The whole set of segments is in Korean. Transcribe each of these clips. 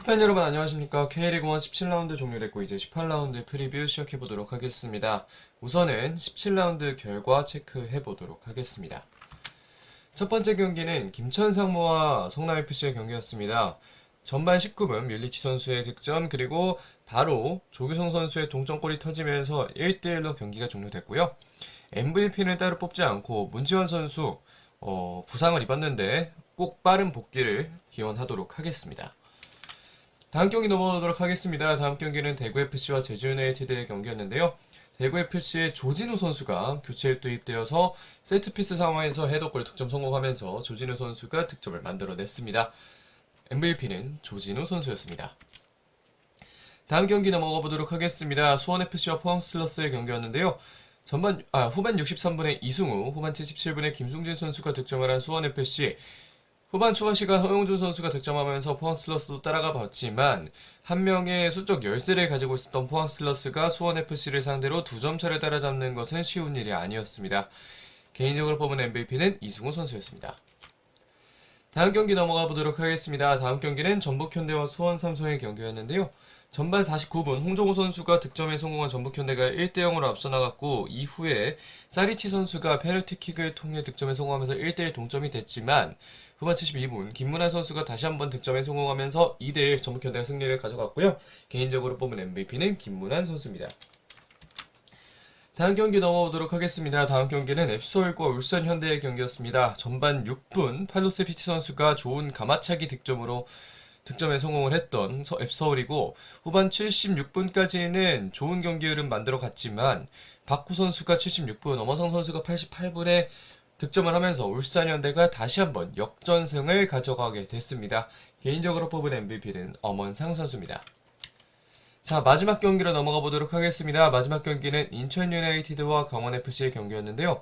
팬 여러분 안녕하십니까. K리그1 17라운드 종료됐고 이제 18라운드 프리뷰 시작해보도록 하겠습니다. 우선은 17라운드 결과 체크해보도록 하겠습니다. 첫 번째 경기는 김천상무와 성남FC의 경기였습니다. 전반 19분 뮬리치 선수의 득점 그리고 바로 조규성 선수의 동점골이 터지면서 1대1로 경기가 종료됐고요. MVP는 따로 뽑지 않고 문지원 선수 부상을 입었는데 꼭 빠른 복귀를 기원하도록 하겠습니다. 다음 경기 넘어가도록 하겠습니다. 다음 경기는 대구FC와 제주유나이티드의 경기였는데요. 대구FC의 조진우 선수가 교체에 투입되어서 세트피스 상황에서 헤더골 득점 성공하면서 조진우 선수가 득점을 만들어냈습니다. MVP는 조진우 선수였습니다. 다음 경기 넘어가 보도록 하겠습니다. 수원FC와 포항슬러스의 경기였는데요. 후반 63분에 이승우, 후반 77분에 김승진 선수가 득점을 한 수원FC. 후반 추가 시간 허용준 선수가 득점하면서 포항슬러스도 따라가 봤지만 한 명의 수적 열세를 가지고 있었던 포항슬러스가 수원FC를 상대로 2점 차를 따라잡는 것은 쉬운 일이 아니었습니다. 개인적으로 뽑은 MVP는 이승우 선수였습니다. 다음 경기 넘어가 보도록 하겠습니다. 다음 경기는 전북현대와 수원삼성의 경기였는데요. 전반 49분 홍정호 선수가 득점에 성공한 전북현대가 1대0으로 앞서 나갔고 이후에 사리치 선수가 페널티킥을 통해 득점에 성공하면서 1대1 동점이 됐지만 후반 72분 김문환 선수가 다시 한번 득점에 성공하면서 2대1 전북현대가 승리를 가져갔고요. 개인적으로 뽑은 MVP는 김문환 선수입니다. 다음 경기 넘어오도록 하겠습니다. 다음 경기는 앱서울과 울산현대의 경기였습니다. 전반 6분 팔로세 피치 선수가 좋은 가마차기 득점으로 득점에 성공을 했던 앱서울이고 후반 76분까지는 좋은 경기 흐름 만들어 갔지만 박호 선수가 76분, 엄원성 선수가 88분에 득점을 하면서 울산현대가 다시 한번 역전승을 가져가게 됐습니다. 개인적으로 뽑은 MVP는 엄원상 선수입니다. 자, 마지막 경기로 넘어가 보도록 하겠습니다. 마지막 경기는 인천 유나이티드와 강원FC의 경기였는데요.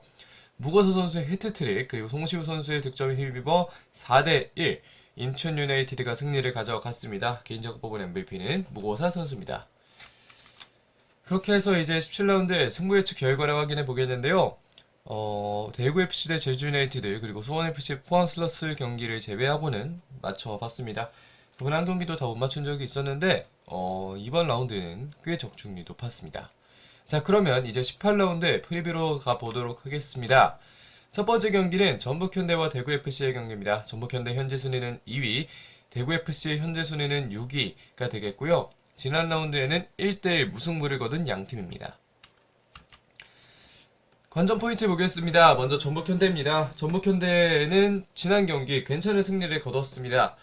무거서 선수의 히트트릭 그리고 송시우 선수의 득점에 힘입어 4대1 인천 유나이티드가 승리를 가져갔습니다. 개인적으로 뽑은 MVP는 무고사 선수입니다. 그렇게 해서 이제 17라운드 승부 예측 결과를 확인해 보겠는데요. 대구FC 대 제주유나이티드 그리고 수원FC 포항슬러스 경기를 제외하고는 맞춰봤습니다. 이번 한 경기도 다 못 맞춘 적이 있었는데 이번 라운드는 꽤 적중률이 높았습니다. 자, 그러면 이제 18라운드 프리뷰로 가보도록 하겠습니다. 첫 번째 경기는 전북현대와 대구FC의 경기입니다. 전북현대 현재 순위는 2위, 대구FC의 현재 순위는 6위가 되겠고요. 지난 라운드에는 1대1 무승부를 거둔 양팀입니다. 관전 포인트 보겠습니다. 먼저 전북현대입니다. 전북현대는 지난 경기 괜찮은 승리를 거뒀습니다.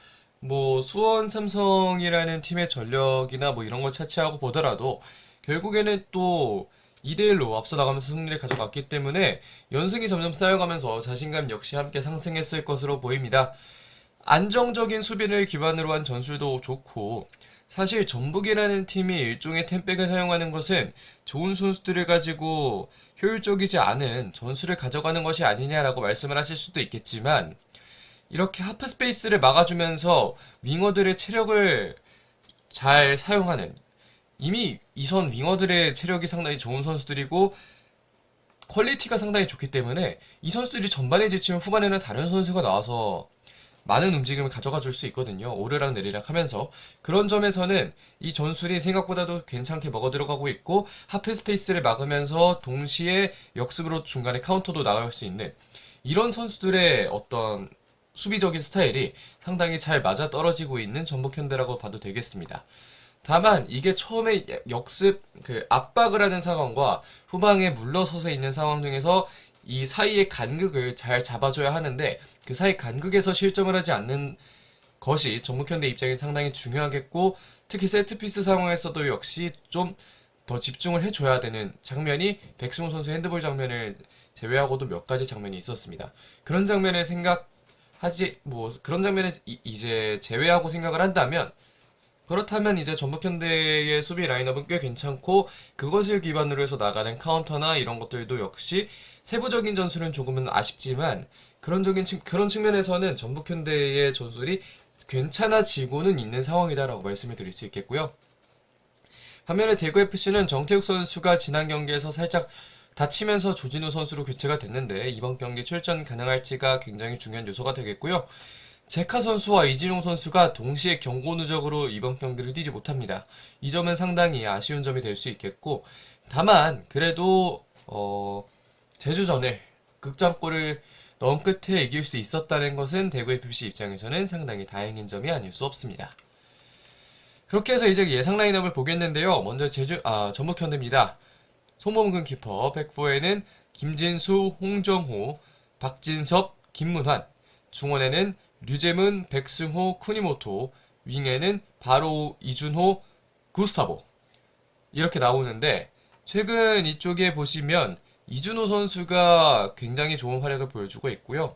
수원 삼성이라는 팀의 전력이나 이런 걸 차치하고 보더라도 결국에는 또 2대1로 앞서 나가면서 승리를 가져갔기 때문에 연승이 점점 쌓여가면서 자신감 역시 함께 상승했을 것으로 보입니다. 안정적인 수비를 기반으로 한 전술도 좋고 사실 전북이라는 팀이 일종의 템백을 사용하는 것은 좋은 선수들을 가지고 효율적이지 않은 전술을 가져가는 것이 아니냐라고 말씀을 하실 수도 있겠지만 이렇게 하프 스페이스를 막아주면서 윙어들의 체력을 잘 사용하는 이미 이선 윙어들의 체력이 상당히 좋은 선수들이고 퀄리티가 상당히 좋기 때문에 이 선수들이 전반에 지치면 후반에는 다른 선수가 나와서 많은 움직임을 가져가 줄 수 있거든요. 오르락 내리락 하면서 그런 점에서는 이 전술이 생각보다도 괜찮게 먹어 들어가고 있고 하프 스페이스를 막으면서 동시에 역습으로 중간에 카운터도 나갈 수 있는 이런 선수들의 어떤 수비적인 스타일이 상당히 잘 맞아 떨어지고 있는 전북현대라고 봐도 되겠습니다. 다만 이게 처음에 역습 압박을 하는 상황과 후방에 물러서서 있는 상황 중에서 이 사이의 간극을 잘 잡아줘야 하는데 그 사이 간극에서 실점을 하지 않는 것이 전북현대 입장에 상당히 중요하겠고 특히 세트피스 상황에서도 역시 좀 더 집중을 해줘야 되는 장면이 백승호 선수 핸드볼 장면을 제외하고도 몇 가지 장면이 있었습니다. 그런 장면을 그런 장면을 이제 제외하고 생각을 한다면 그렇다면 이제 전북현대의 수비 라인업은 꽤 괜찮고 그것을 기반으로 해서 나가는 카운터나 이런 것들도 역시 세부적인 전술은 조금은 아쉽지만 그런 측면에서는 전북현대의 전술이 괜찮아지고는 있는 상황이다라고 말씀을 드릴 수 있겠고요. 반면에 대구FC는 정태욱 선수가 지난 경기에서 살짝 다치면서 조진우 선수로 교체가 됐는데 이번 경기 출전 가능할지가 굉장히 중요한 요소가 되겠고요. 제카 선수와 이진용 선수가 동시에 경고 누적으로 이번 경기를 뛰지 못합니다. 이 점은 상당히 아쉬운 점이 될 수 있겠고, 다만 그래도 제주전을 극장골을 넣은 끝에 이길 수 있었다는 것은 대구 FC 입장에서는 상당히 다행인 점이 아닐 수 없습니다. 그렇게 해서 이제 예상 라인업을 보겠는데요. 먼저 전북현대입니다. 송범근 키퍼, 백포에는 김진수, 홍정호, 박진섭, 김문환, 중원에는 류재문, 백승호, 쿠니모토, 윙에는 바로 이준호, 구스타보 이렇게 나오는데, 최근 이쪽에 보시면 이준호 선수가 굉장히 좋은 활약을 보여주고 있고요.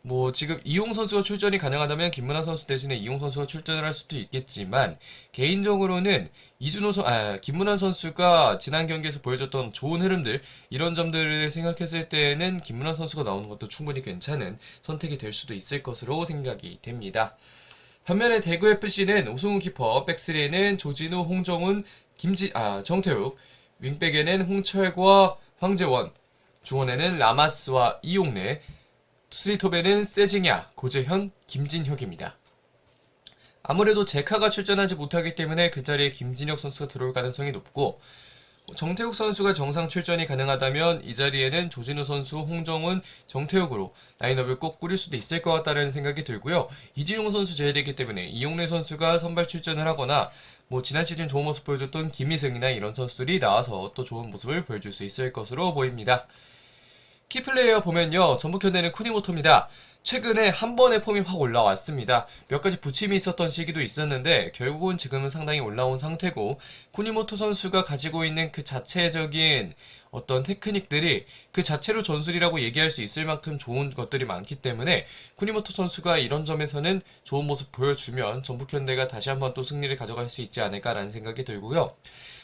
뭐 지금 이용 선수가 출전이 가능하다면 김문환 선수 대신에 이용 선수가 출전을 할 수도 있겠지만, 개인적으로는 김문환 선수가 지난 경기에서 보여줬던 좋은 흐름들, 이런 점들을 생각했을 때는 김문환 선수가 나오는 것도 충분히 괜찮은 선택이 될 수도 있을 것으로 생각이 됩니다. 반면에 대구 FC는 오승훈 키퍼, 백스리에는 조진우, 홍정훈, 정태욱, 윙백에는 홍철과 황재원, 중원에는 라마스와 이용래, 수리톱에는 세징야, 고재현, 김진혁입니다. 아무래도 제카가 출전하지 못하기 때문에 그 자리에 김진혁 선수가 들어올 가능성이 높고, 정태욱 선수가 정상 출전이 가능하다면 이 자리에는 조진우 선수, 홍정훈, 정태욱으로 라인업을 꼭 꾸릴 수도 있을 것 같다는 생각이 들고요. 이진용 선수 제외되기 때문에 이용래 선수가 선발 출전을 하거나, 뭐 지난 시즌 좋은 모습 보여줬던 김희승이나 이런 선수들이 나와서 또 좋은 모습을 보여줄 수 있을 것으로 보입니다. 키플레이어 보면요, 전북현대는 쿠니모토입니다. 최근에 한 번의 폼이 확 올라왔습니다. 몇 가지 부침이 있었던 시기도 있었는데 결국은 지금은 상당히 올라온 상태고, 쿠니모토 선수가 가지고 있는 그 자체적인 어떤 테크닉들이 그 자체로 전술이라고 얘기할 수 있을 만큼 좋은 것들이 많기 때문에, 쿠니모토 선수가 이런 점에서는 좋은 모습 보여주면 전북현대가 다시 한번 또 승리를 가져갈 수 있지 않을까라는 생각이 들고요.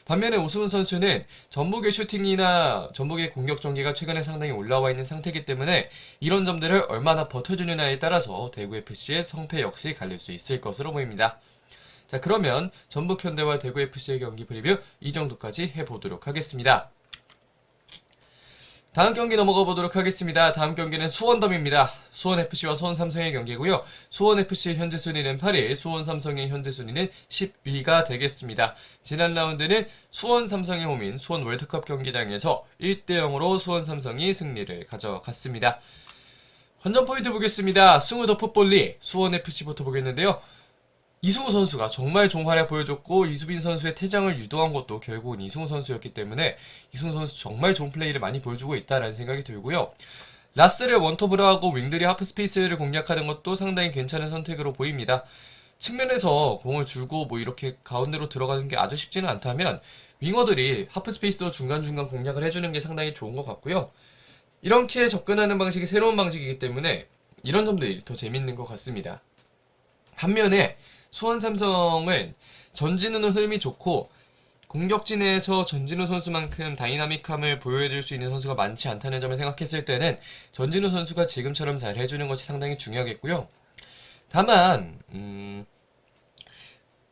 반면에 오승훈 선수는 전북의 슈팅이나 전북의 공격 전개가 최근에 상당히 올라와 있는 상태이기 때문에 이런 점들을 얼마나 버텨주느냐에 따라서 대구FC의 성패 역시 갈릴 수 있을 것으로 보입니다. 자, 그러면 전북현대와 대구FC의 경기 프리뷰 이 정도까지 해보도록 하겠습니다. 다음 경기 넘어가 보도록 하겠습니다. 다음 경기는 수원더비입니다. 수원FC와 수원삼성의 경기고요. 수원FC의 현재 순위는 8위, 수원삼성의 현재 순위는 10위가 되겠습니다. 지난 라운드는 수원삼성의 홈인 수원 월드컵 경기장에서 1대0으로 수원삼성이 승리를 가져갔습니다. 관전 포인트 보겠습니다. 승우 더 풋볼리, 수원FC부터 보겠는데요. 이승우 선수가 정말 좋은 활약 보여줬고, 이수빈 선수의 퇴장을 유도한 것도 결국은 이승우 선수였기 때문에 이승우 선수 정말 좋은 플레이를 많이 보여주고 있다라는 생각이 들고요. 라스를 원톱으로 하고 윙들이 하프 스페이스를 공략하는 것도 상당히 괜찮은 선택으로 보입니다. 측면에서 공을 줄고 뭐 이렇게 가운데로 들어가는 게 아주 쉽지는 않다면 윙어들이 하프 스페이스도 중간중간 공략을 해주는 게 상당히 좋은 것 같고요. 이렇게 접근하는 방식이 새로운 방식이기 때문에 이런 점들이 더 재밌는 것 같습니다. 반면에 수원 삼성은 전진우는 흐름이 좋고, 공격진에서 전진우 선수만큼 다이나믹함을 보여줄 수 있는 선수가 많지 않다는 점을 생각했을 때는 전진우 선수가 지금처럼 잘 해주는 것이 상당히 중요하겠고요. 다만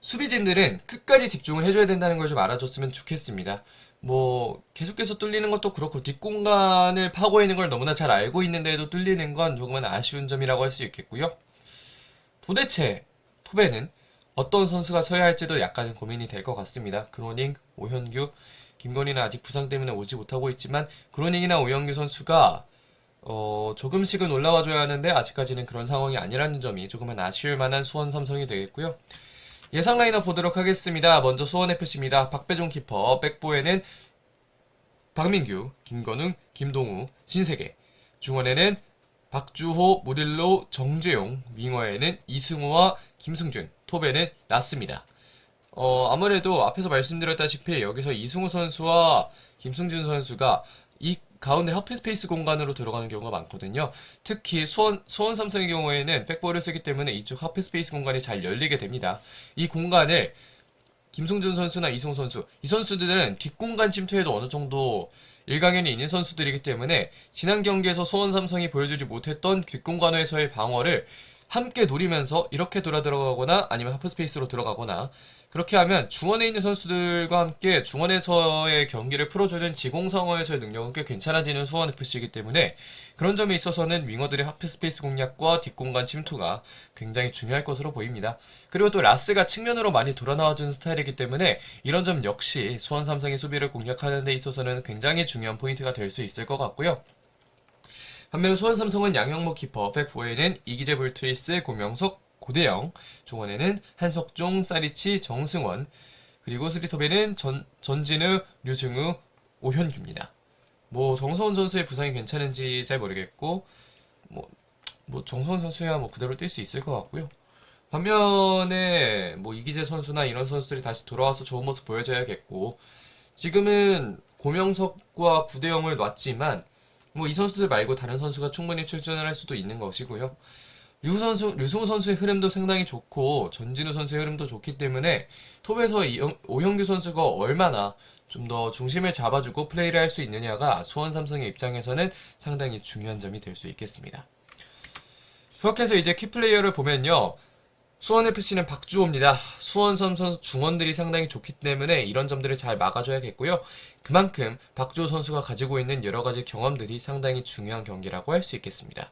수비진들은 끝까지 집중을 해줘야 된다는 걸 좀 알아줬으면 좋겠습니다. 뭐 계속해서 뚫리는 것도 그렇고, 뒷공간을 파고 있는 걸 너무나 잘 알고 있는데도 뚫리는 건 조금은 아쉬운 점이라고 할 수 있겠고요. 도대체 톱에는 어떤 선수가 서야 할지도 약간은 고민이 될 것 같습니다. 그로닝, 오현규, 김건희는 아직 부상 때문에 오지 못하고 있지만 그로닝이나 오현규 선수가 조금씩은 올라와줘야 하는데 아직까지는 그런 상황이 아니라는 점이 조금은 아쉬울 만한 수원 삼성이 되겠고요. 예상 라인업 보도록 하겠습니다. 먼저 수원FC입니다. 박배종 키퍼, 백보에는 박민규, 김건웅, 김동우, 신세계, 중원에는 박주호, 무릴로, 정재용, 윙어에는 이승우와 김승준, 톱에는 라스입니다. 아무래도 앞에서 말씀드렸다시피 여기서 이승우 선수와 김승준 선수가 이 가운데 하프 스페이스 공간으로 들어가는 경우가 많거든요. 특히 수원 삼성의 경우에는 백볼을 쓰기 때문에 이쪽 하프 스페이스 공간이 잘 열리게 됩니다. 이 공간을 김승준 선수나 이승우 선수, 이 선수들은 뒷공간 침투에도 어느 정도 일강연이 있는 선수들이기 때문에 지난 경기에서 수원 삼성이 보여주지 못했던 뒷공간에서의 방어를 함께 노리면서 이렇게 돌아 들어가거나 아니면 하프스페이스로 들어가거나 그렇게 하면 중원에 있는 선수들과 함께 중원에서의 경기를 풀어주는 지공상황에서의 능력은 꽤 괜찮아지는 수원FC이기 때문에 그런 점에 있어서는 윙어들의 하프스페이스 공략과 뒷공간 침투가 굉장히 중요할 것으로 보입니다. 그리고 또 라스가 측면으로 많이 돌아 나와주는 스타일이기 때문에 이런 점 역시 수원 삼성의 수비를 공략하는 데 있어서는 굉장히 중요한 포인트가 될 수 있을 것 같고요. 반면 수원 삼성은 양형모 키퍼, 백포에는 이기재 볼트리스, 고명석, 고대영, 중원에는 한석종, 사리치, 정승원, 그리고 스리톱에는 전진우, 류승우, 오현규입니다. 뭐 정성원 선수의 부상이 괜찮은지 잘 모르겠고 뭐 정성원 선수야 뭐 그대로 뛸 수 있을 것 같고요. 반면에 뭐 이기재 선수나 이런 선수들이 다시 돌아와서 좋은 모습 보여줘야겠고 지금은 고명석과 구대영을 놨지만 뭐 이 선수들 말고 다른 선수가 충분히 출전을 할 수도 있는 것이고요. 류승우 선수의 흐름도 상당히 좋고 전진우 선수의 흐름도 좋기 때문에 톱에서 오형규 선수가 얼마나 좀 더 중심을 잡아주고 플레이를 할 수 있느냐가 수원 삼성의 입장에서는 상당히 중요한 점이 될 수 있겠습니다. 그렇게 해서 이제 키플레이어를 보면요. 수원FC는 박주호입니다. 수원 삼성 중원들이 상당히 좋기 때문에 이런 점들을 잘 막아줘야겠고요. 그만큼 박주호 선수가 가지고 있는 여러 가지 경험들이 상당히 중요한 경기라고 할 수 있겠습니다.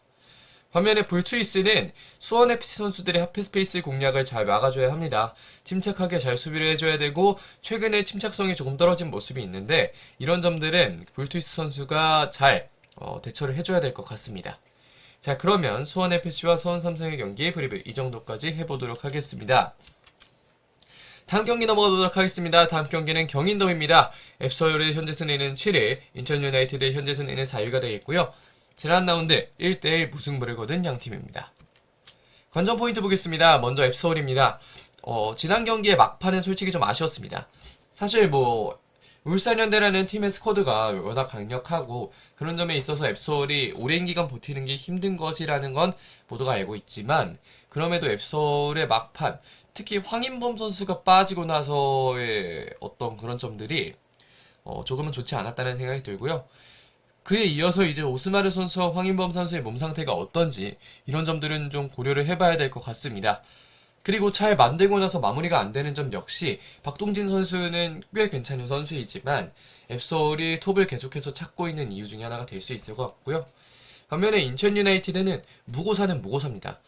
반면에 볼트위스는 수원FC 선수들의 하프스페이스 공략을 잘 막아줘야 합니다. 침착하게 잘 수비를 해줘야 되고 최근에 침착성이 조금 떨어진 모습이 있는데 이런 점들은 볼트위스 선수가 잘 대처를 해줘야 될 것 같습니다. 자, 그러면 수원FC와 수원삼성의 경기 프리뷰 이 정도까지 해보도록 하겠습니다. 다음 경기 넘어가도록 하겠습니다. 다음 경기는 경인더비입니다. 앱서울의 현재 순위는 7위, 인천 유나이티드의 현재 순위는 4위가 되겠고요. 지난 라운드 1대1 무승부를 거둔 양팀입니다. 관전 포인트 보겠습니다. 먼저 앱서울입니다. 지난 경기의 막판은 솔직히 좀 아쉬웠습니다. 사실 뭐 울산현대라는 팀의 스쿼드가 워낙 강력하고 그런 점에 있어서 앱서울이 오랜 기간 버티는 게 힘든 것이라는 건 모두가 알고 있지만 그럼에도 앱서울의 막판 특히 황인범 선수가 빠지고 나서의 어떤 그런 점들이 조금은 좋지 않았다는 생각이 들고요. 그에 이어서 이제 오스마르 선수와 황인범 선수의 몸 상태가 어떤지 이런 점들은 좀 고려를 해봐야 될 것 같습니다. 그리고 잘 만들고 나서 마무리가 안 되는 점 역시 박동진 선수는 꽤 괜찮은 선수이지만 앱서울이 톱을 계속해서 찾고 있는 이유 중에 하나가 될 수 있을 것 같고요. 반면에 인천 유나이티드는 무고사는 무고사입니다.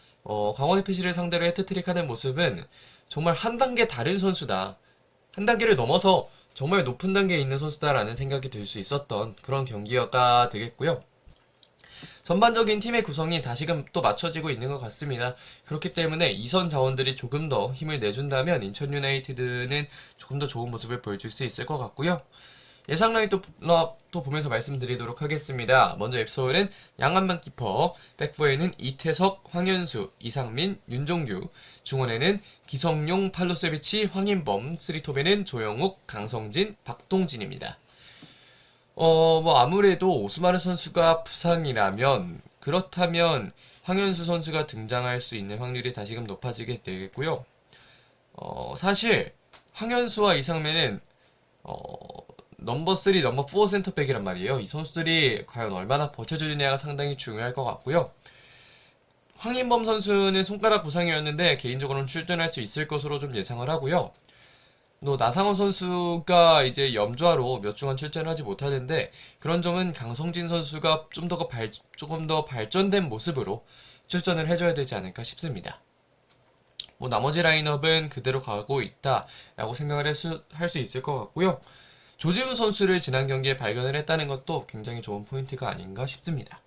강원 FC를 상대로 해트트릭하는 모습은 정말 한 단계 다른 선수다. 한 단계를 넘어서 정말 높은 단계에 있는 선수다라는 생각이 들 수 있었던 그런 경기가 되겠고요. 전반적인 팀의 구성이 다시금 또 맞춰지고 있는 것 같습니다. 그렇기 때문에 이선 자원들이 조금 더 힘을 내준다면 인천 유나이티드는 조금 더 좋은 모습을 보여줄 수 있을 것 같고요. 예상 라인업 또 보면서 말씀드리도록 하겠습니다. 먼저 앱서울은 양한만 키퍼, 백포에는 이태석, 황현수, 이상민, 윤종규, 중원에는 기성용, 팔로세비치, 황인범, 쓰리톱에는 조영욱, 강성진, 박동진입니다. 뭐 아무래도 오스마르 선수가 부상이라면 그렇다면 황현수 선수가 등장할 수 있는 확률이 다시금 높아지게 되겠고요. 사실 황현수와 이상민은 넘버 3, 넘버 4 센터백이란 말이에요. 이 선수들이 과연 얼마나 버텨주느냐가 상당히 중요할 것 같고요. 황인범 선수는 손가락 부상이었는데 개인적으로는 출전할 수 있을 것으로 좀 예상을 하고요. 또 나상원 선수가 이제 염좌로 몇 주간 출전하지 못하는데 그런 점은 강성진 선수가 조금 더 발전된 모습으로 출전을 해줘야 되지 않을까 싶습니다. 뭐 나머지 라인업은 그대로 가고 있다라고 생각을 할 수 있을 것 같고요. 조지우 선수를 지난 경기에 발견을 했다는 것도 굉장히 좋은 포인트가 아닌가 싶습니다.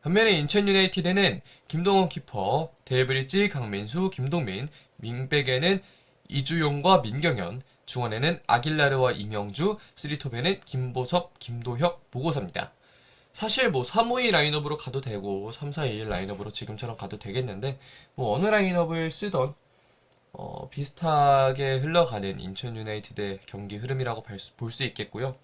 반면에 인천 유나이티드는 김동원 키퍼, 데이브리지, 강민수, 김동민, 윙백에는 이주용과 민경현, 중원에는 아길라르와 이명주, 쓰리톱에는 김보섭, 김도혁, 보고서입니다. 사실 뭐 3-5-2 라인업으로 가도 되고 3-4-2-1 라인업으로 지금처럼 가도 되겠는데 뭐 어느 라인업을 쓰던 비슷하게 흘러가는 인천 유나이티드의 경기 흐름이라고 볼 수 있겠고요.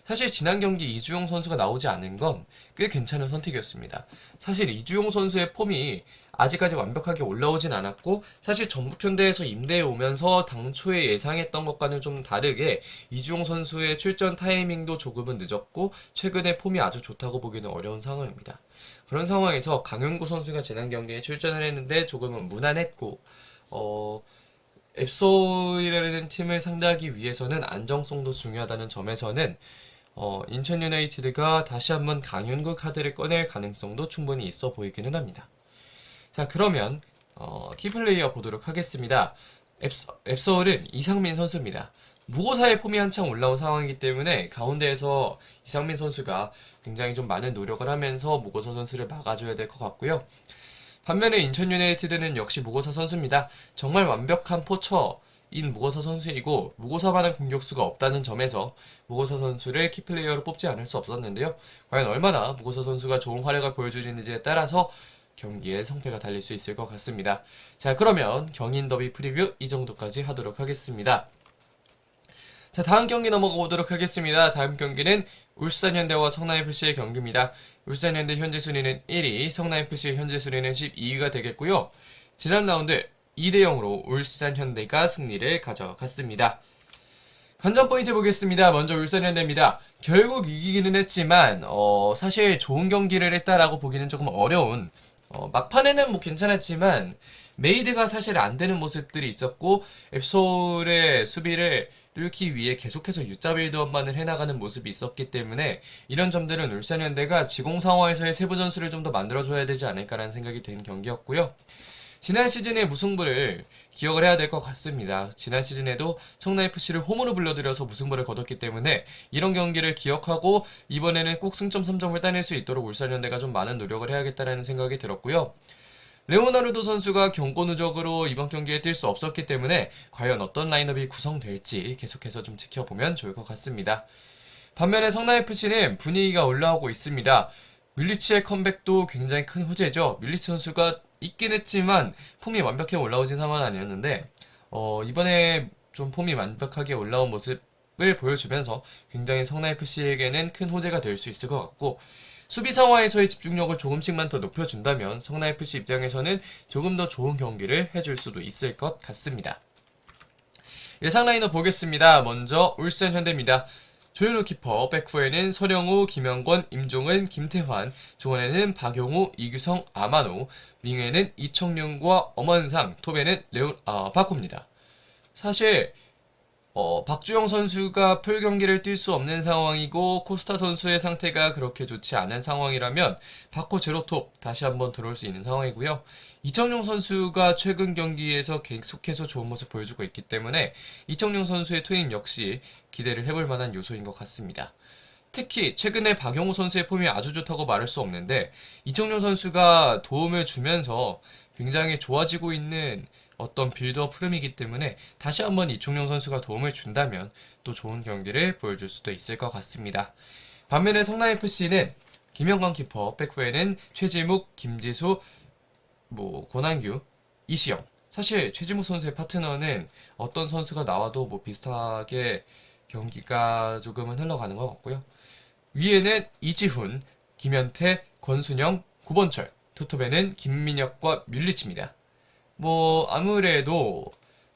사실 지난 경기 이주용 선수가 나오지 않은 건 꽤 괜찮은 선택이었습니다. 사실 이주용 선수의 폼이 아직까지 완벽하게 올라오진 않았고 사실 전북현대에서 임대해 오면서 당초에 예상했던 것과는 좀 다르게 이주용 선수의 출전 타이밍도 조금은 늦었고 최근에 폼이 아주 좋다고 보기는 어려운 상황입니다. 그런 상황에서 강윤구 선수가 지난 경기에 출전을 했는데 조금은 무난했고 앱소이라는 팀을 상대하기 위해서는 안정성도 중요하다는 점에서는 인천 유나이티드가 다시 한번 강윤구 카드를 꺼낼 가능성도 충분히 있어 보이기는 합니다. 자, 그러면 키플레이어 보도록 하겠습니다. 앱서울은 이상민 선수입니다. 무고사의 폼이 한창 올라온 상황이기 때문에 가운데에서 이상민 선수가 굉장히 좀 많은 노력을 하면서 무고사 선수를 막아줘야 될 것 같고요. 반면에 인천 유나이티드는 역시 무고사 선수입니다. 정말 완벽한 포처인 무고사 선수이고 무고사만한 공격수가 없다는 점에서 무고사 선수를 키플레이어로 뽑지 않을 수 없었는데요. 과연 얼마나 무고사 선수가 좋은 활약을 보여주는지에 따라서 경기의 성패가 달릴 수 있을 것 같습니다. 자, 그러면 경인 더비 프리뷰 이 정도까지 하도록 하겠습니다. 자, 다음 경기 넘어가 보도록 하겠습니다. 다음 경기는 울산현대와 성남FC의 경기입니다. 울산현대 현재 순위는 1위, 성남FC 현재 순위는 12위가 되겠고요. 지난 라운드 2대0으로 울산현대가 승리를 가져갔습니다. 관전 포인트 보겠습니다. 먼저 울산현대입니다. 결국 이기기는 했지만 사실 좋은 경기를 했다라고 보기는 조금 어려운 막판에는 뭐 괜찮았지만 메이드가 사실 안 되는 모습들이 있었고 앱솔의 수비를 뚫기 위해 계속해서 U자 빌드업만을 해나가는 모습이 있었기 때문에 이런 점들은 울산현대가 지공 상황에서의 세부 전술을 좀 더 만들어줘야 되지 않을까라는 생각이 든 경기였고요. 지난 시즌의 무승부를 기억을 해야 될 것 같습니다. 지난 시즌에도 성남FC를 홈으로 불러들여서 무승부를 거뒀기 때문에 이런 경기를 기억하고 이번에는 꼭 승점 3점을 따낼 수 있도록 울산현대가 좀 많은 노력을 해야겠다는 생각이 들었고요. 레오나르도 선수가 경고 누적으로 이번 경기에 뛸 수 없었기 때문에 과연 어떤 라인업이 구성될지 계속해서 좀 지켜보면 좋을 것 같습니다. 반면에 성남FC는 분위기가 올라오고 있습니다. 밀리치의 컴백도 굉장히 큰 호재죠. 밀리치 선수가 있긴 했지만 폼이 완벽하게 올라오진 상황은 아니었는데 이번에 좀 폼이 완벽하게 올라온 모습을 보여주면서 굉장히 성남FC에게는 큰 호재가 될 수 있을 것 같고 수비 상황에서의 집중력을 조금씩만 더 높여준다면 성남FC 입장에서는 조금 더 좋은 경기를 해줄 수도 있을 것 같습니다. 예상 라인업 보겠습니다. 먼저 울산현대입니다. 조현우 키퍼, 백후에는 서령우, 김영권, 임종은, 김태환, 중원에는 박용우, 이규성, 아마노, 윙에는 이청용과 엄원상, 톱에는 바코입니다. 사실 박주영 선수가 풀 경기를 뛸 수 없는 상황이고 코스타 선수의 상태가 그렇게 좋지 않은 상황이라면 바코 제로톱 다시 한번 들어올 수 있는 상황이고요. 이청용 선수가 최근 경기에서 계속해서 좋은 모습 보여주고 있기 때문에 이청용 선수의 투입 역시 기대를 해볼 만한 요소인 것 같습니다. 특히 최근에 박용우 선수의 폼이 아주 좋다고 말할 수 없는데 이청용 선수가 도움을 주면서 굉장히 좋아지고 있는 어떤 빌드업 흐름이기 때문에 다시 한번 이청용 선수가 도움을 준다면 또 좋은 경기를 보여줄 수도 있을 것 같습니다. 반면에 성남FC는 김영광 키퍼, 백후에는 최지묵, 김지수, 권한규, 이시영. 사실 최지묵 선수의 파트너는 어떤 선수가 나와도 비슷하게 경기가 조금은 흘러가는 것 같고요. 위에는 이지훈, 김현태, 권순영, 구본철, 투톱에는 김민혁과 뮬리치입니다. 아무래도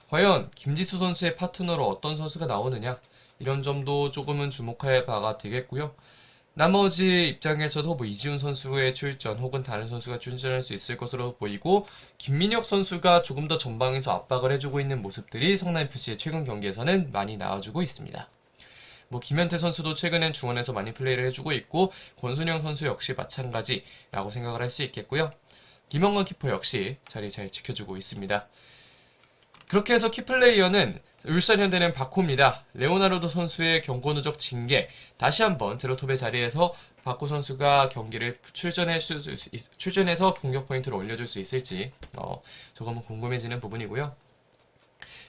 과연 김지수 선수의 파트너로 어떤 선수가 나오느냐 이런 점도 조금은 주목할 바가 되겠고요. 나머지 입장에서도 이지훈 선수의 출전 혹은 다른 선수가 출전할 수 있을 것으로 보이고 김민혁 선수가 조금 더 전방에서 압박을 해주고 있는 모습들이 성남FC의 최근 경기에서는 많이 나와주고 있습니다. 김현태 선수도 최근엔 중원에서 많이 플레이를 해주고 있고 권순영 선수 역시 마찬가지라고 생각을 할 수 있겠고요. 김영건 키퍼 역시 자리 잘 지켜주고 있습니다. 그렇게 해서 키플레이어는 울산현대는 바코입니다. 레오나르도 선수의 경고 누적 징계, 다시 한번 드로톱의 자리에서 바코 선수가 경기를 출전해서 공격 포인트를 올려줄 수 있을지 조금은 궁금해지는 부분이고요.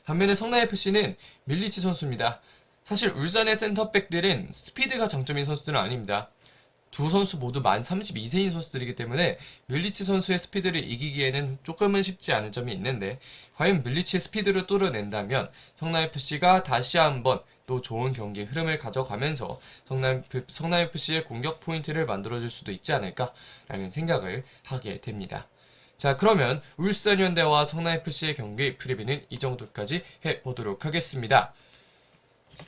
반면에 성남FC는 밀리치 선수입니다. 사실 울산의 센터백들은 스피드가 장점인 선수들은 아닙니다. 두 선수 모두 만 32세인 선수들이기 때문에 밀리치 선수의 스피드를 이기기에는 조금은 쉽지 않은 점이 있는데 과연 밀리치의 스피드를 뚫어낸다면 성남FC가 다시 한번 또 좋은 경기 흐름을 가져가면서 성남FC의 공격 포인트를 만들어줄 수도 있지 않을까라는 생각을 하게 됩니다. 자, 그러면 울산현대와 성남FC의 경기 프리뷰는 이 정도까지 해보도록 하겠습니다.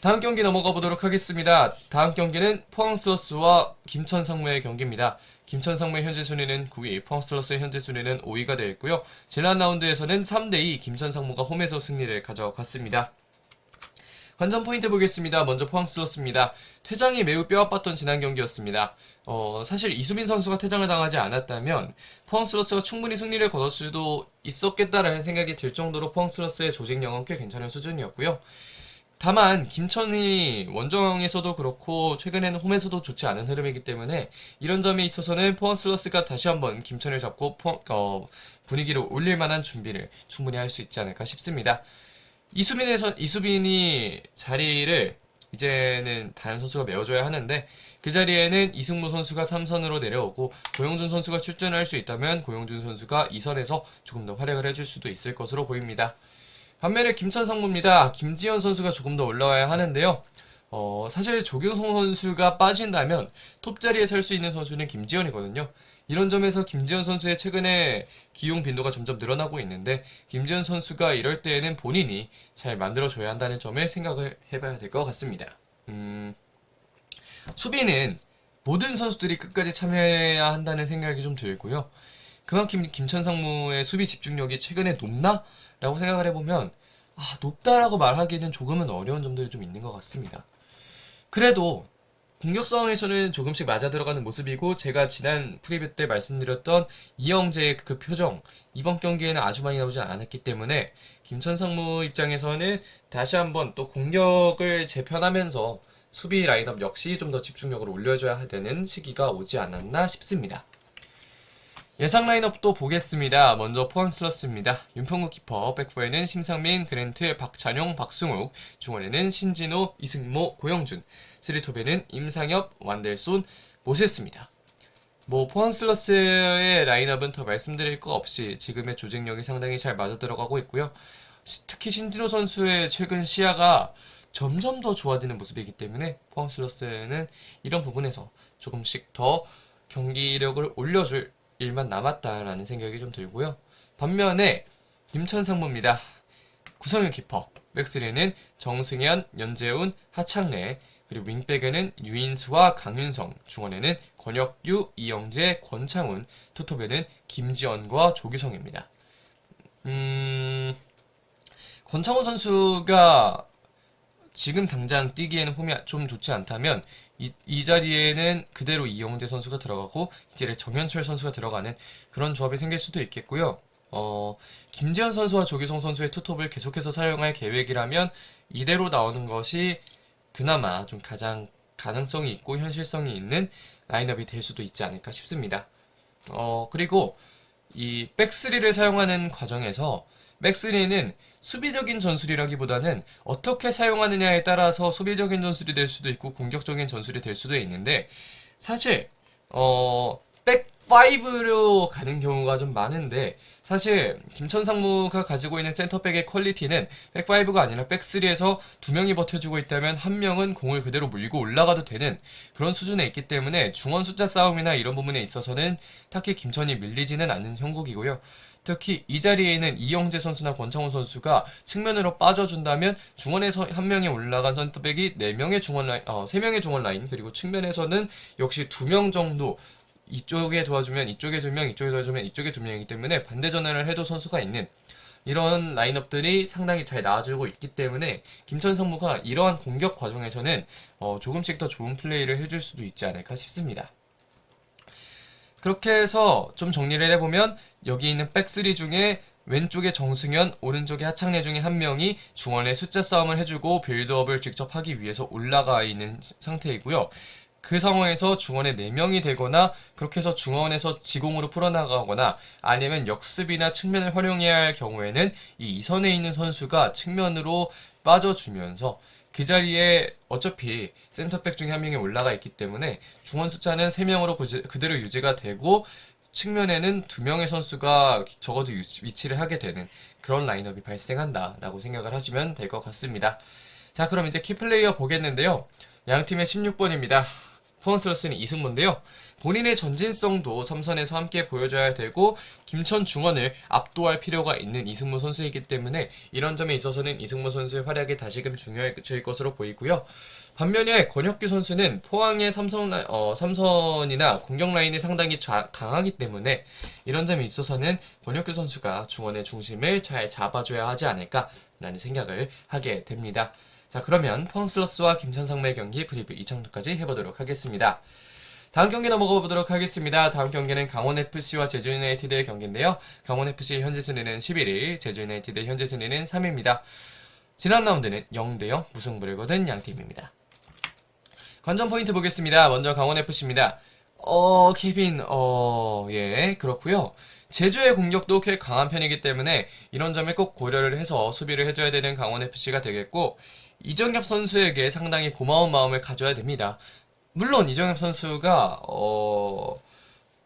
다음 경기 넘어가 보도록 하겠습니다. 다음 경기는 포항슬러스와 김천상무의 경기입니다. 김천상무의 현재 순위는 9위, 포항슬러스의 현재 순위는 5위가 되어 있고요. 지난 라운드에서는 3대2 김천상무가 홈에서 승리를 가져갔습니다. 관전 포인트 보겠습니다. 먼저 포항슬러스입니다. 퇴장이 매우 뼈아팠던 지난 경기였습니다. 사실 이수빈 선수가 퇴장을 당하지 않았다면 포항슬러스가 충분히 승리를 거둘 수도 있었겠다라는 생각이 들 정도로 포항슬러스의 조직력은 꽤 괜찮은 수준이었고요. 다만 김천이 원정에서도 그렇고 최근에는 홈에서도 좋지 않은 흐름이기 때문에 이런 점에 있어서는 포항슬러스가 다시 한번 김천을 잡고 분위기를 올릴 만한 준비를 충분히 할 수 있지 않을까 싶습니다. 이수빈이 자리를 이제는 다른 선수가 메워줘야 하는데 그 자리에는 이승무 선수가 3선으로 내려오고 고영준 선수가 출전할 수 있다면 고영준 선수가 2선에서 조금 더 활약을 해줄 수도 있을 것으로 보입니다. 반면에 김천상무입니다. 김지현 선수가 조금 더 올라와야 하는데요. 사실 조규성 선수가 빠진다면 톱 자리에 설 수 있는 선수는 김지현이거든요. 이런 점에서 김지현 선수의 최근에 기용 빈도가 점점 늘어나고 있는데 김지현 선수가 이럴 때에는 본인이 잘 만들어줘야 한다는 점을 생각을 해봐야 될 것 같습니다. 수비는 모든 선수들이 끝까지 참여해야 한다는 생각이 좀 들고요. 그만큼 김천상무의 수비 집중력이 최근에 높나? 라고 생각을 해보면 높다라고 말하기는 조금은 어려운 점들이 좀 있는 것 같습니다. 그래도 공격 상황에서는 조금씩 맞아 들어가는 모습이고 제가 지난 프리뷰 때 말씀드렸던 이영재의 그 표정 이번 경기에는 아주 많이 나오지 않았기 때문에 김천상무 입장에서는 다시 한번 또 공격을 재편하면서 수비 라인업 역시 좀 더 집중력을 올려줘야 되는 시기가 오지 않았나 싶습니다. 예상 라인업도 보겠습니다. 먼저 포항슬러스입니다. 윤평국 키퍼, 백포에는 심상민, 그랜트, 박찬용, 박승욱, 중원에는 신진호, 이승모, 고영준, 쓰리톱에는 임상엽, 완델손, 모세스입니다. 포항슬러스의 라인업은 더 말씀드릴 거 없이 지금의 조직력이 상당히 잘 맞아 들어가고 있고요. 특히 신진호 선수의 최근 시야가 점점 더 좋아지는 모습이기 때문에 포항슬러스는 이런 부분에서 조금씩 더 경기력을 올려줄 일만 남았다라는 생각이 좀 들고요. 반면에 김천상무입니다. 구성현 키퍼, 백스리는 정승현, 연재훈, 하창래, 그리고 윙백에는 유인수와 강윤성, 중원에는 권혁규, 이영재, 권창훈, 투톱에는 김지원과 조규성입니다. 권창훈 선수가 지금 당장 뛰기에는 폼이 좀 좋지 않다면 이 자리에는 그대로 이영재 선수가 들어가고 이제 정현철 선수가 들어가는 그런 조합이 생길 수도 있겠고요. 김지현 선수와 조규성 선수의 투톱을 계속해서 사용할 계획이라면 이대로 나오는 것이 그나마 좀 가장 가능성이 있고 현실성이 있는 라인업이 될 수도 있지 않을까 싶습니다. 그리고 이 백스리를 사용하는 과정에서 백스리는 수비적인 전술이라기보다는 어떻게 사용하느냐에 따라서 수비적인 전술이 될 수도 있고 공격적인 전술이 될 수도 있는데 사실 백5로 가는 경우가 좀 많은데 사실 김천상무가 가지고 있는 센터백의 퀄리티는 백5가 아니라 백3에서 두 명이 버텨주고 있다면 한 명은 공을 그대로 물고 올라가도 되는 그런 수준에 있기 때문에 중원 숫자 싸움이나 이런 부분에 있어서는 딱히 김천이 밀리지는 않는 형국이고요. 특히 이 자리에 있는 이영재 선수나 권창훈 선수가 측면으로 빠져준다면 중원에서 한 명이 올라간 센터백이 4명의 중원 라인, 3명의 중원 라인 그리고 측면에서는 역시 2명 정도 이쪽에 도와주면 이쪽에 2명, 이쪽에 도와주면 이쪽에 2명이기 때문에 반대 전환을 해도 선수가 있는 이런 라인업들이 상당히 잘 나와주고 있기 때문에 김천상무가 이러한 공격 과정에서는 조금씩 더 좋은 플레이를 해줄 수도 있지 않을까 싶습니다. 그렇게 해서 좀 정리를 해보면 여기 있는 백3 중에 왼쪽에 정승현, 오른쪽에 하창래 중에 한 명이 중원에 숫자 싸움을 해주고 빌드업을 직접 하기 위해서 올라가 있는 상태이고요. 그 상황에서 중원에 4명이 되거나 그렇게 해서 중원에서 지공으로 풀어나가거나 아니면 역습이나 측면을 활용해야 할 경우에는 이 2선에 있는 선수가 측면으로 빠져주면서 그 자리에 어차피 센터백 중에 한 명이 올라가 있기 때문에 중원 숫자는 3명으로 그대로 유지가 되고 측면에는 2명의 선수가 적어도 위치를 하게 되는 그런 라인업이 발생한다라고 생각을 하시면 될 것 같습니다. 자, 그럼 이제 키플레이어 보겠는데요. 양 팀의 16번입니다. 포항슬러스는 이승모인데요. 본인의 전진성도 삼선에서 함께 보여줘야 되고 김천 중원을 압도할 필요가 있는 이승모 선수이기 때문에 이런 점에 있어서는 이승모 선수의 활약이 다시금 중요해질 것으로 보이고요. 반면에 권혁규 선수는 포항의 삼선이나 공격 라인이 상당히 강하기 때문에 이런 점에 있어서는 권혁규 선수가 중원의 중심을 잘 잡아줘야 하지 않을까라는 생각을 하게 됩니다. 자, 그러면 포항 슬러스와 김천상무의 경기 프리뷰 이 정도까지 해보도록 하겠습니다. 다음 경기 넘어가 보도록 하겠습니다. 다음 경기는 강원FC와 제주유나이티드의 경기인데요. 강원FC의 현재 순위는 11위, 제주유나이티드의 현재 순위는 3위입니다. 지난 라운드는 0대0 무승부를 거둔 양팀입니다. 관전 포인트 보겠습니다. 먼저 강원FC입니다. 케빈, 예, 그렇고요. 제주의 공격도 꽤 강한 편이기 때문에 이런 점을 꼭 고려를 해서 수비를 해줘야 되는 강원FC가 되겠고, 이정엽 선수에게 상당히 고마운 마음을 가져야 됩니다. 물론 이정엽 선수가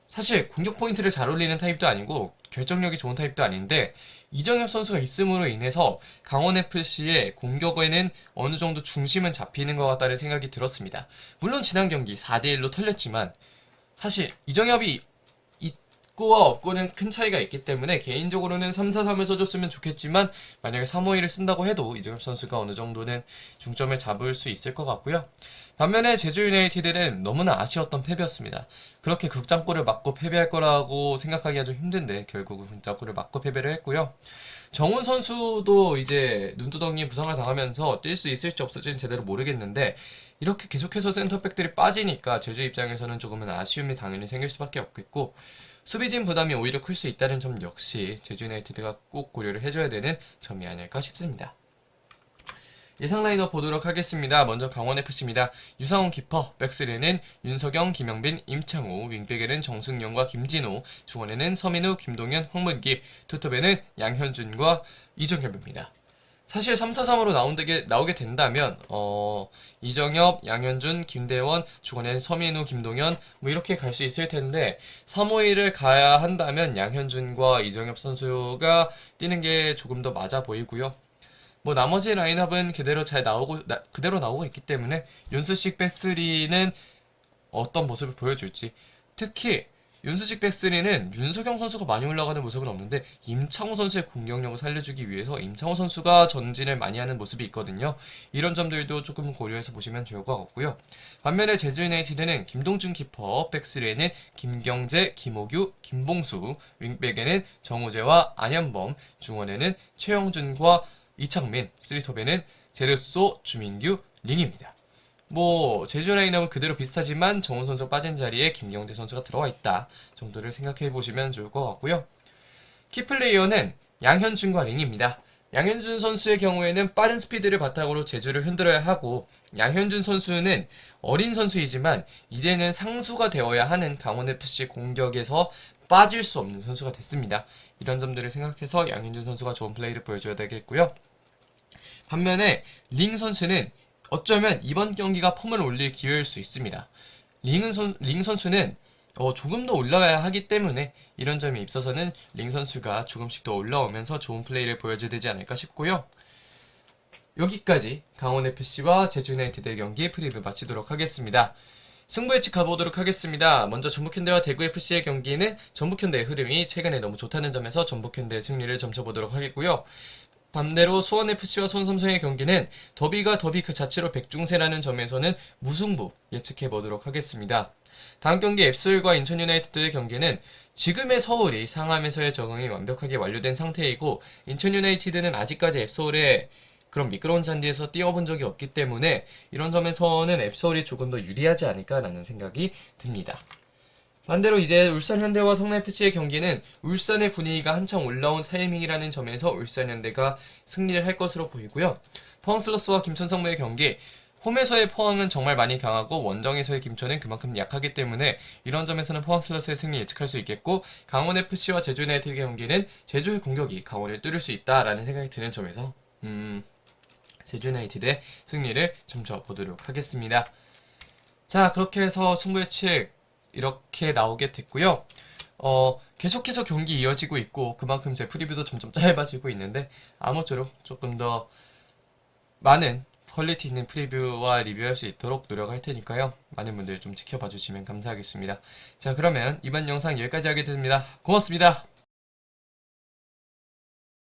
사실 공격 포인트를 잘 올리는 타입도 아니고 결정력이 좋은 타입도 아닌데, 이정엽 선수가 있음으로 인해서 강원FC의 공격에는 어느 정도 중심은 잡히는 것 같다는 생각이 들었습니다. 물론 지난 경기 4대1로 털렸지만 사실 이정엽이 있고와 없고는 큰 차이가 있기 때문에 개인적으로는 3-4-3을 써줬으면 좋겠지만 만약에 3-5-1을 쓴다고 해도 이정엽 선수가 어느 정도는 중점을 잡을 수 있을 것 같고요. 반면에 제주 유나이티드는 너무나 아쉬웠던 패배였습니다. 그렇게 극장골을 맞고 패배할 거라고 생각하기가 좀 힘든데 결국은 극장골을 맞고 패배를 했고요. 정훈 선수도 이제 눈두덩이 부상을 당하면서 뛸 수 있을지 없을지는 제대로 모르겠는데 이렇게 계속해서 센터백들이 빠지니까 제주 입장에서는 조금은 아쉬움이 당연히 생길 수밖에 없겠고, 수비진 부담이 오히려 클 수 있다는 점 역시 제주 유나이티드가 꼭 고려를 해줘야 되는 점이 아닐까 싶습니다. 예상 라인업 보도록 하겠습니다. 먼저 강원FC입니다. 유상훈 키퍼, 백스리는 윤석영, 김영빈, 임창호, 윙백에는 정승영과 김진호, 중원에는 서민우, 김동현, 황문기, 투톱에는 양현준과 이정엽입니다. 사실 3-4-3으로 나오게 된다면 이정엽, 양현준, 김대원, 중원엔 서민우, 김동현 뭐 이렇게 갈 수 있을 텐데 3-5-1을 가야 한다면 양현준과 이정엽 선수가 뛰는 게 조금 더 맞아 보이고요. 뭐 나머지 라인업은 그대로 그대로 나오고 있기 때문에 윤수식 백스리는 어떤 모습을 보여줄지, 특히 윤수식 백스리는 윤석영 선수가 많이 올라가는 모습은 없는데 임창호 선수의 공격력을 살려주기 위해서 임창호 선수가 전진을 많이 하는 모습이 있거든요. 이런 점들도 조금 고려해서 보시면 좋을 것 같고요. 반면에 제주 유나이티드는 김동준 키퍼, 백스리에는 김경재, 김호규, 김봉수, 윙백에는 정우재와 안현범, 중원에는 최영준과 이창민, 쓰리톱에는 제르소, 주민규, 링입니다. 뭐 제주 라인업은 그대로 비슷하지만 정훈 선수 빠진 자리에 김경재 선수가 들어와 있다 정도를 생각해 보시면 좋을 것 같고요. 키플레이어는 양현준과 링입니다. 양현준 선수의 경우에는 빠른 스피드를 바탕으로 제주를 흔들어야 하고, 양현준 선수는 어린 선수이지만 이제는 상수가 되어야 하는 강원FC 공격에서 빠질 수 없는 선수가 됐습니다. 이런 점들을 생각해서 양현준 선수가 좋은 플레이를 보여줘야 되겠고요. 반면에 링 선수는 어쩌면 이번 경기가 폼을 올릴 기회일 수 있습니다. 링 선수는 조금 더 올라가야 하기 때문에 이런 점에 있어서는 링 선수가 조금씩 더 올라오면서 좋은 플레이를 보여줘야 되지 않을까 싶고요. 여기까지 강원FC와 제주유나이티드의 경기 프리뷰 마치도록 하겠습니다. 승부 예측 가보도록 하겠습니다. 먼저 전북현대와 대구FC의 경기는 전북현대의 흐름이 최근에 너무 좋다는 점에서 전북현대의 승리를 점쳐보도록 하겠고요. 반대로 수원FC와 수원삼성의 경기는 더비가 더비 그 자체로 백중세라는 점에서는 무승부 예측해보도록 하겠습니다. 다음 경기 앱솔과 인천유나이티드의 경기는 지금의 서울이 상암에서의 적응이 완벽하게 완료된 상태이고, 인천유나이티드는 아직까지 앱솔의 그런 미끄러운 잔디에서 뛰어본 적이 없기 때문에 이런 점에서는 앱솔이 조금 더 유리하지 않을까라는 생각이 듭니다. 반대로 이제 울산현대와 성남FC의 경기는 울산의 분위기가 한창 올라온 타이밍이라는 점에서 울산현대가 승리를 할 것으로 보이고요. 포항 슬러스와 김천상무의 경기, 홈에서의 포항은 정말 많이 강하고 원정에서의 김천은 그만큼 약하기 때문에 이런 점에서는 포항 슬러스의 승리 예측할 수 있겠고, 강원FC와 제주유나이티드의 경기는 제주의 공격이 강원을 뚫을 수 있다라는 생각이 드는 점에서 제주유나이티드의 승리를 점쳐보도록 하겠습니다. 자, 그렇게 해서 승부 예측 이렇게 나오게 됐고요. 계속해서 경기 이어지고 있고 그만큼 제 프리뷰도 점점 짧아지고 있는데 아무쪼록 조금 더 많은 퀄리티 있는 프리뷰와 리뷰할 수 있도록 노력할 테니까요. 많은 분들 좀 지켜봐 주시면 감사하겠습니다. 자, 그러면 이번 영상 여기까지 하게 됩니다. 고맙습니다.